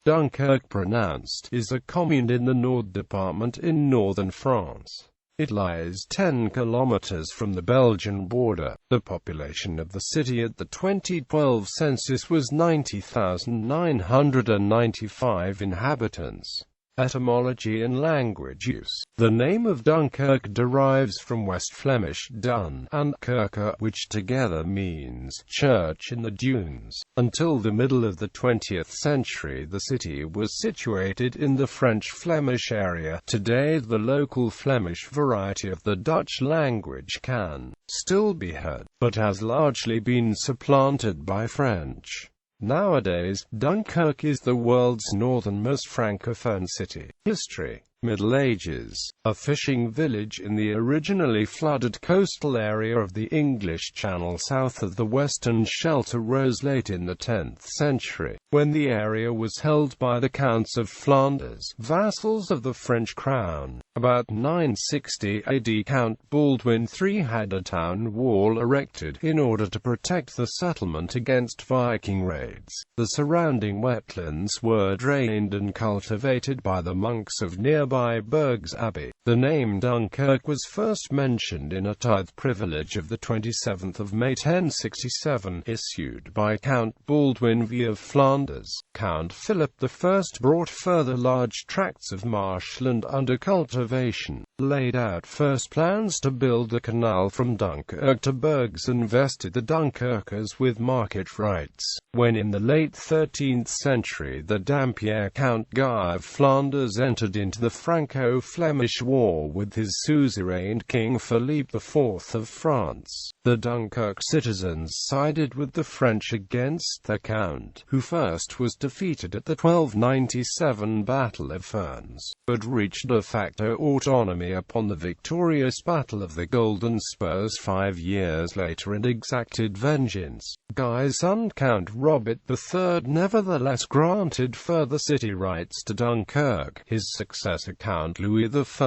Dunkirk, pronounced, is a commune in the Nord department in northern France. It lies 10 kilometres from the Belgian border. The population of the city at the 2012 census was 90,995 inhabitants. Etymology and language use. The name of Dunkirk derives from West Flemish Dun and Kerke, which together means church in the dunes. Until the middle of the 20th century, the city was situated in the French Flemish area. Today, the local Flemish variety of the Dutch language can still be heard, but has largely been supplanted by French. Nowadays, Dunkirk is the world's northernmost francophone city. History. Middle Ages. A fishing village in the originally flooded coastal area of the English Channel south of the Western Scheldt arose late in the 10th century, when the area was held by the Counts of Flanders, vassals of the French crown. About 960 AD, Count Baldwin III had a town wall erected, in order to protect the settlement against Viking raids. The surrounding wetlands were drained and cultivated by the monks of nearby Bergs Abbey. The name Dunkirk was first mentioned in a tithe privilege of the 27th of May 1067, issued by Count Baldwin V of Flanders. Count Philip I brought further large tracts of marshland under cultivation, laid out first plans to build the canal from Dunkirk to Bergs, and vested the Dunkirkers with market rights. When in the late 13th century the Dampierre Count Guy of Flanders entered into the Franco-Flemish War with his suzerain King Philippe IV of France, the Dunkirk citizens sided with the French against the Count, who first was defeated at the 1297 Battle of Furnes, but reached de facto autonomy upon the victorious Battle of the Golden Spurs 5 years later and exacted vengeance. Guy's son Count Robert III nevertheless granted further city rights to Dunkirk. His successor Count Louis I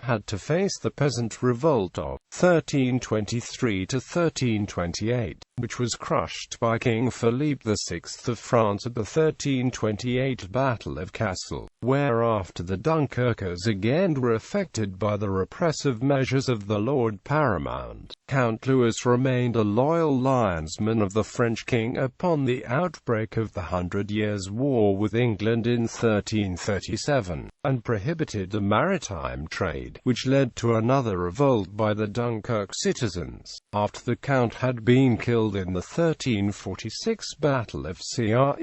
had to face the peasant revolt of 1323 to 1328, which was crushed by King Philippe VI of France at the 1328 Battle of Cassel, whereafter the Dunkirkers again were affected by the repressive measures of the Lord Paramount. Count Louis remained a loyal linesman of the French king upon the outbreak of the 100 Years' War with England in 1337, and prohibited the maritime trade, which led to another revolt by the Dunkirk citizens. After the Count had been killed in the 1346 Battle of Cry,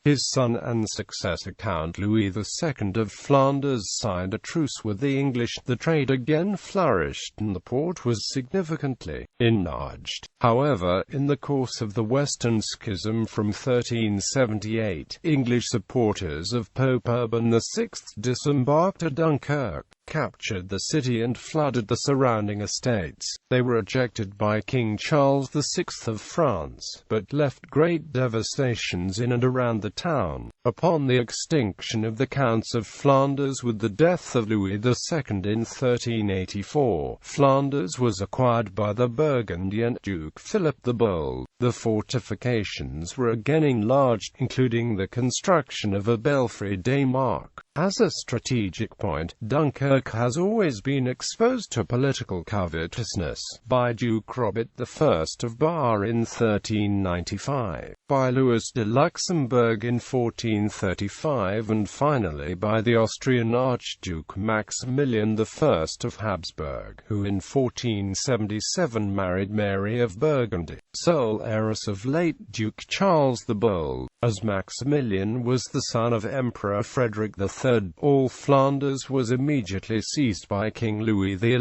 his son and successor Count Louis II of Flanders signed a truce with the English. The trade again flourished and the port was significantly enlarged. However, in the course of the Western Schism from 1378, English supporters of Pope Urban VI disembarked at Dunkirk, captured the city and flooded the surrounding estates. They were ejected by King Charles VI of France, but left great devastations in and around the town. Upon the extinction of the Counts of Flanders with the death of Louis II in 1384, Flanders was acquired by the Burgundian Duke Philip the Bold. The fortifications were again enlarged, including the construction of a Belfry des Marques. As a strategic point, Dunkirk has always been exposed to political covetousness, by Duke Robert I of Bar in 1395, by Louis de Luxembourg in 1435 and finally by the Austrian Archduke Maximilian I of Habsburg, who in 1477 married Mary of Burgundy, sole heiress of late Duke Charles the Bold. As Maximilian was the son of Emperor Frederick III, all Flanders was immediately seized by King Louis XI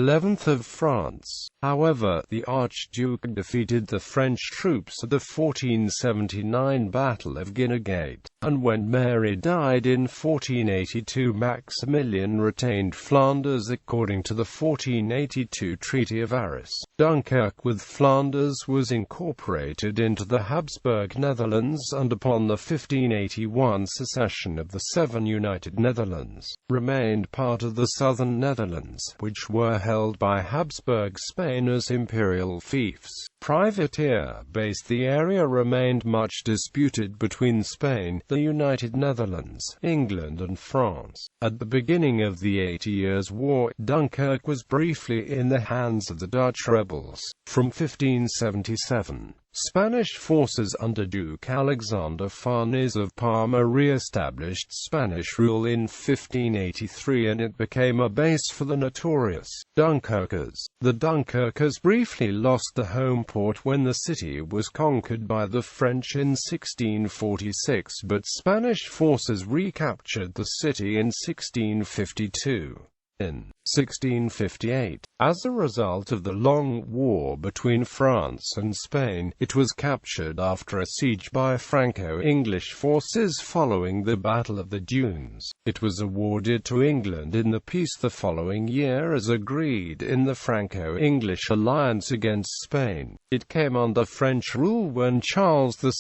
of France. However, the Archduke defeated the French troops at the 1479 Battle of Guinegate, and when Mary died in 1482, Maximilian retained Flanders according to the 1482 Treaty of Arras. Dunkirk with Flanders was incorporated into the Habsburg Netherlands, and upon the 1581 secession of the Seven United Netherlands, remained part of the Southern Netherlands, which were held by Habsburg Spain as imperial fiefs. privateer base. The area remained much disputed between Spain, the United Netherlands, England and France. At the beginning of the 80 Years' War, Dunkirk was briefly in the hands of the Dutch rebels. From 1577, Spanish forces under Duke Alexander Farnese of Parma re-established Spanish rule in 1583, and it became a base for the notorious Dunkirkers. The Dunkirkers briefly lost the home port when the city was conquered by the French in 1646, but Spanish forces recaptured the city in 1652. In 1658, as a result of the long war between France and Spain, it was captured after a siege by Franco-English forces following the Battle of the Dunes. It was awarded to England in the peace the following year as agreed in the Franco-English alliance against Spain. It came under French rule when Charles II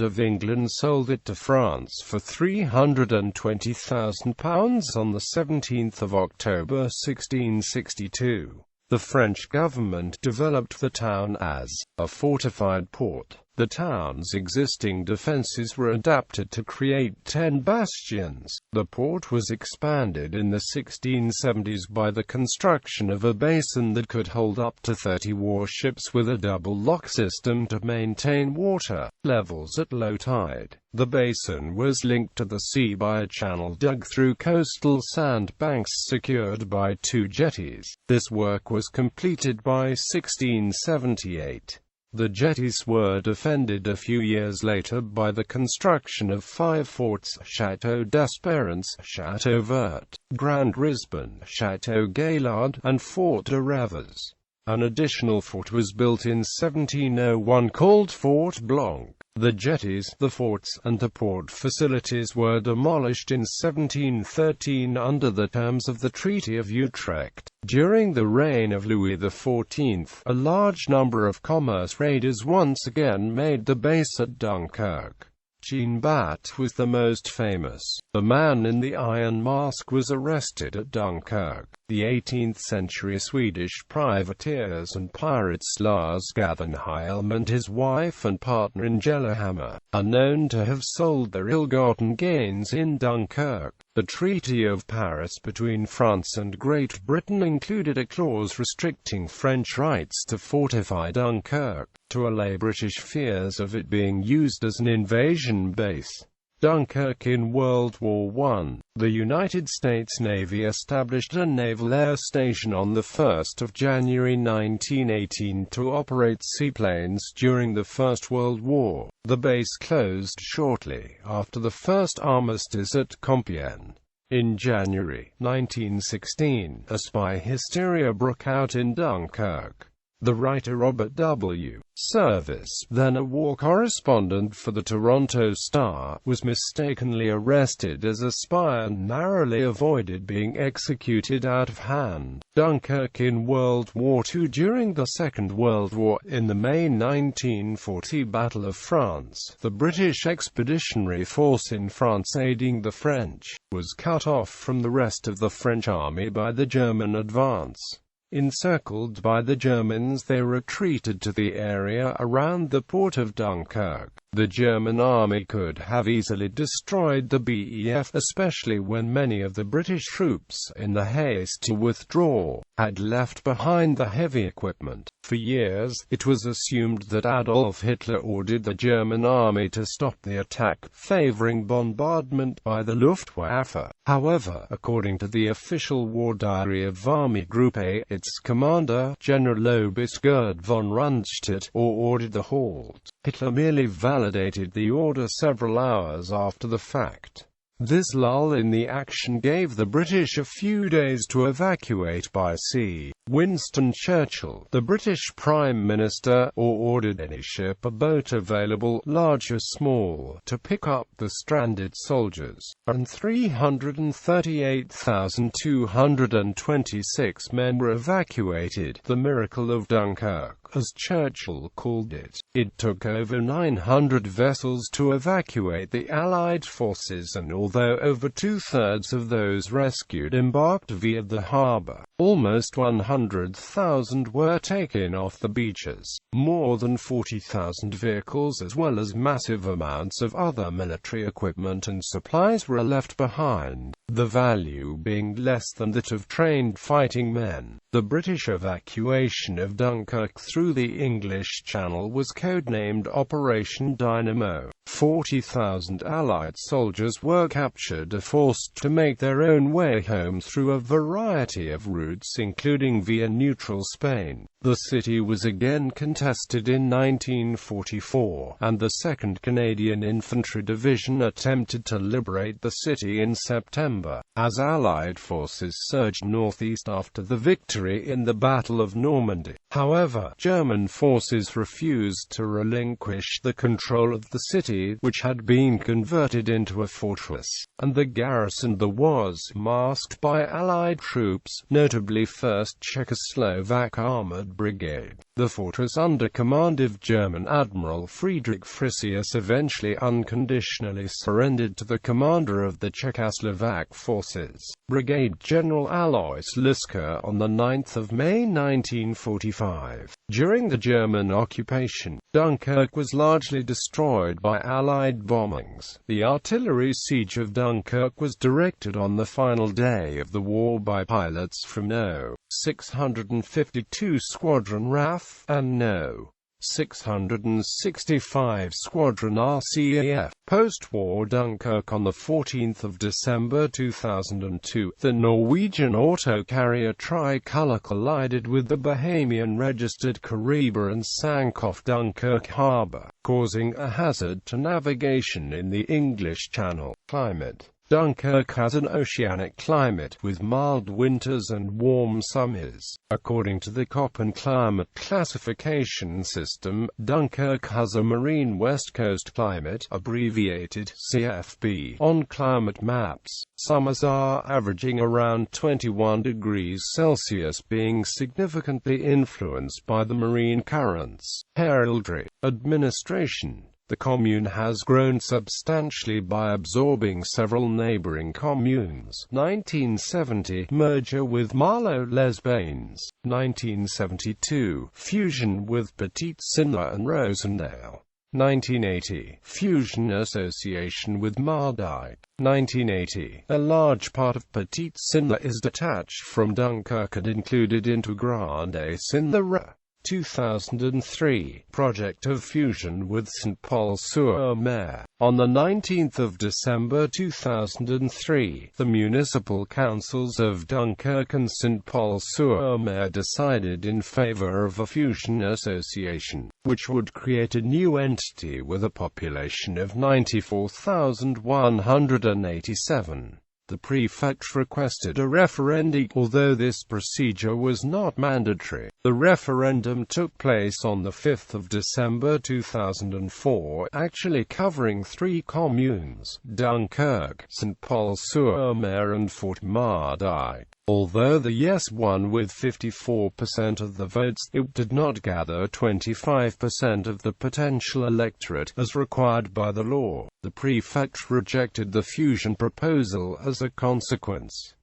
of England sold it to France for £320,000 on the 17th of October 1662. The French government developed the town as a fortified port. The town's existing defences were adapted to create 10 bastions. The port was expanded in the 1670s by the construction of a basin that could hold up to 30 warships with a double lock system to maintain water levels at low tide. The basin was linked to the sea by a channel dug through coastal sandbanks secured by 2 jetties. This work was completed by 1678. The jetties were defended a few years later by the construction of 5 forts: Château d'Espérance, Château Vert, Grand Risbon, Château Gaillard, and Fort de Revers. An additional fort was built in 1701 called Fort Blanc. The jetties, the forts, and the port facilities were demolished in 1713 under the terms of the Treaty of Utrecht. During the reign of Louis XIV, a large number of commerce raiders once again made the base at Dunkirk. Jean Bat was the most famous. The man in the iron mask was arrested at Dunkirk. The 18th-century Swedish privateers and pirates Lars Gyllenhielm and his wife and partner Angela Hammer are known to have sold their ill-gotten gains in Dunkirk. The Treaty of Paris between France and Great Britain included a clause restricting French rights to fortify Dunkirk, to allay British fears of it being used as an invasion base. Dunkirk in World War I. The United States Navy established a naval air station on 1 January 1918 to operate seaplanes during the First World War. The base closed shortly after the first armistice at Compiègne. In January 1916, a spy hysteria broke out in Dunkirk. The writer Robert W. Service, then a war correspondent for the Toronto Star, was mistakenly arrested as a spy and narrowly avoided being executed out of hand. Dunkirk in World War II. During the Second World War, in the May 1940 Battle of France, the British Expeditionary Force in France aiding the French was cut off from the rest of the French army by the German advance. Encircled by the Germans, they retreated to the area around the port of Dunkirk. The German army could have easily destroyed the BEF, especially when many of the British troops, in the haste to withdraw, had left behind the heavy equipment. For years, it was assumed that Adolf Hitler ordered the German army to stop the attack, favoring bombardment by the Luftwaffe. However, according to the official war diary of Army Group A, its commander, General Oberst Gerd von Rundstedt, ordered the halt. Hitler merely validated the order several hours after the fact. This lull in the action gave the British a few days to evacuate by sea. Winston Churchill, the British Prime Minister, ordered any ship or boat available, large or small, to pick up the stranded soldiers, and 338,226 men were evacuated. The miracle of Dunkirk, as Churchill called it. It took over 900 vessels to evacuate the Allied forces, and although although over two-thirds of those rescued embarked via the harbor. Almost 100,000 were taken off the beaches. More than 40,000 vehicles as well as massive amounts of other military equipment and supplies were left behind, the value being less than that of trained fighting men. The British evacuation of Dunkirk through the English Channel was codenamed Operation Dynamo. 40,000 Allied soldiers were captured or forced to make their own way home through a variety of routes, including via neutral Spain. The city was again contested in 1944, and the 2nd Canadian Infantry Division attempted to liberate the city in September, as Allied forces surged northeast after the victory in the Battle of Normandy. However, German forces refused to relinquish the control of the city, which had been converted into a fortress, and the garrison was masked by Allied troops, notably 1st Czechoslovak Armored Brigade. The fortress under command of German Admiral Friedrich Frisius eventually unconditionally surrendered to the commander of the Czechoslovak forces, Brigade General Alois Liska, on 9 May 1945. During the German occupation, Dunkirk was largely destroyed by Allied bombings. The artillery siege of Dunkirk was directed on the final day of the war by pilots from No. 652 Squadron RAF, and No. 665 Squadron RCAF. Post-war Dunkirk. On 14 December 2002, the Norwegian auto-carrier Tricolor collided with the Bahamian-registered Kariba and sank off Dunkirk harbour, causing a hazard to navigation in the English Channel. Climate. Dunkirk has an oceanic climate, with mild winters and warm summers. According to the Köppen climate classification system, Dunkirk has a marine west coast climate, abbreviated CFB, on climate maps. Summers are averaging around 21 degrees Celsius, being significantly influenced by the marine currents. Heraldry. Administration. The commune has grown substantially by absorbing several neighboring communes. 1970 – merger with Marlow-les-Bains. 1972 – fusion with Petite-Sylva and Rosendale. 1980 – fusion association with Mardyke. 1980 – a large part of Petite-Sylva is detached from Dunkirk and included into Grande-Sylva. 2003 – project of fusion with Saint-Paul-sur-Mer. On 19 December 2003, the municipal councils of Dunkirk and Saint-Paul-sur-Mer decided in favor of a fusion association, which would create a new entity with a population of 94,187. The prefect requested a referendum, although this procedure was not mandatory. The referendum took place on 5 December 2004, actually covering 3 communes: Dunkirk, Saint-Paul-sur-Mer and Fort Mardyke. Although the yes won with 54% of the votes, it did not gather 25% of the potential electorate, as required by the law. The prefect rejected the fusion proposal as a consequence.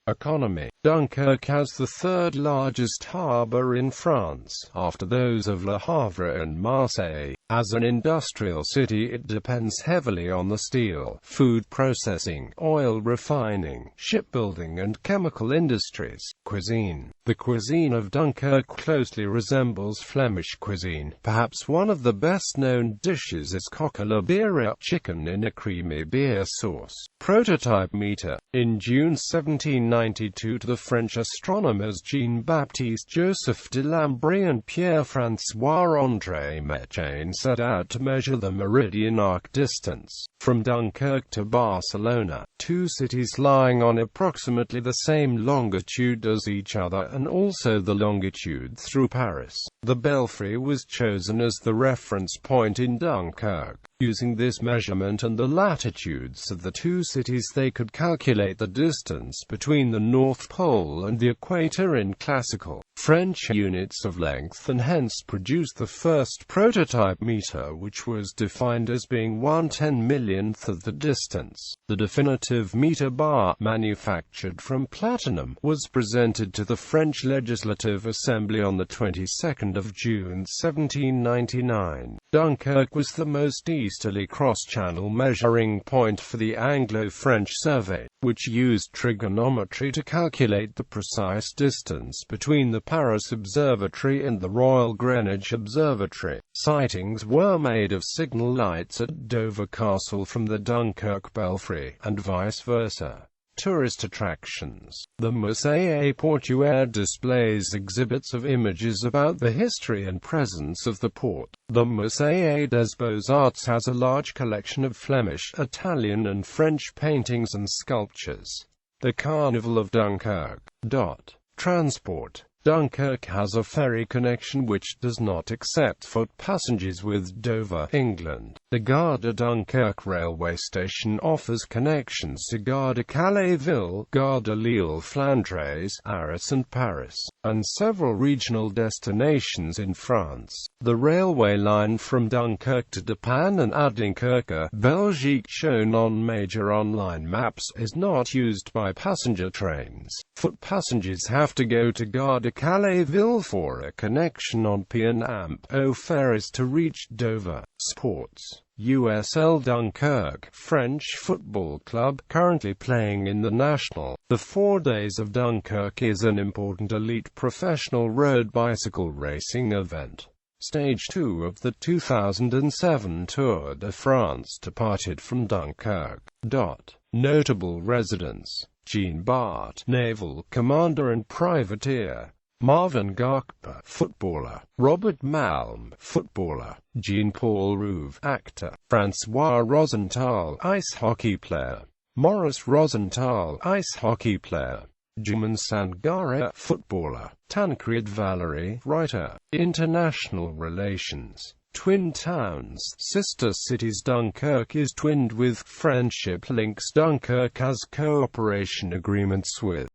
Economy. Dunkirk has the 3rd largest harbour in France, after those of Le Havre and Marseille. As an industrial city, it depends heavily on the steel, food processing, oil refining, shipbuilding and chemical industries. Cuisine. The cuisine of Dunkirk closely resembles Flemish cuisine. Perhaps one of the best-known dishes is coq à la beurre, chicken in a creamy beer sauce. Prototype meter. In June 1792, the French astronomers Jean-Baptiste Joseph de Lambré and Pierre-François-André Messiaen set out to measure the meridian arc distance from Dunkirk to Barcelona, 2 cities lying on approximately the same longitude as each other and also the longitude through Paris. The Belfry was chosen as the reference point in Dunkirk. Using this measurement and the latitudes of the two cities, they could calculate the distance between the North Pole and the equator in classical French units of length, and hence produced the first prototype meter, which was defined as being 1/10,000,000th of the distance. The definitive meter bar, manufactured from platinum, was presented to the French Legislative Assembly on the 22nd of June 1799. Dunkirk was the most easterly cross-channel measuring point for the Anglo-French survey, which used trigonometry to calculate the precise distance between the Paris Observatory and the Royal Greenwich Observatory. Sightings were made of signal lights at Dover Castle from the Dunkirk Belfry, and vice versa. Tourist attractions. The Musée Portuaire displays exhibits of images about the history and presence of the port. The Musée des Beaux-Arts has a large collection of Flemish, Italian and French paintings and sculptures. The Carnival of Dunkirk. Transport. Dunkirk has a ferry connection which does not accept foot passengers with Dover, England. The Gare-de-Dunkirk railway station offers connections to Gare-de-Calais-Ville, Gare-de-Lille, Flandres, Arras and Paris, and several regional destinations in France. The railway line from Dunkirk to Dieppe and Adinkerke, Belgique, shown on major online maps, is not used by passenger trains. Foot passengers have to go to Gare-de-Calais-Ville for a connection on P&O ferries to reach Dover. Sports. USL Dunkirk, French football club, currently playing in the National. The 4 Days of Dunkirk is an important elite professional road bicycle racing event. Stage 2 of the 2007 Tour de France departed from Dunkirk. Notable residents: Jean Bart, naval commander and privateer; Marvin Garkpa, footballer; Robert Malm, footballer; Jean-Paul Rouve, actor; François Rosenthal, ice hockey player; Maurice Rosenthal, ice hockey player; Juman Sangara, footballer; Tancred Valery, writer. International relations. Twin towns, sister cities. Dunkirk is twinned with Friendship Links. Dunkirk has cooperation agreements with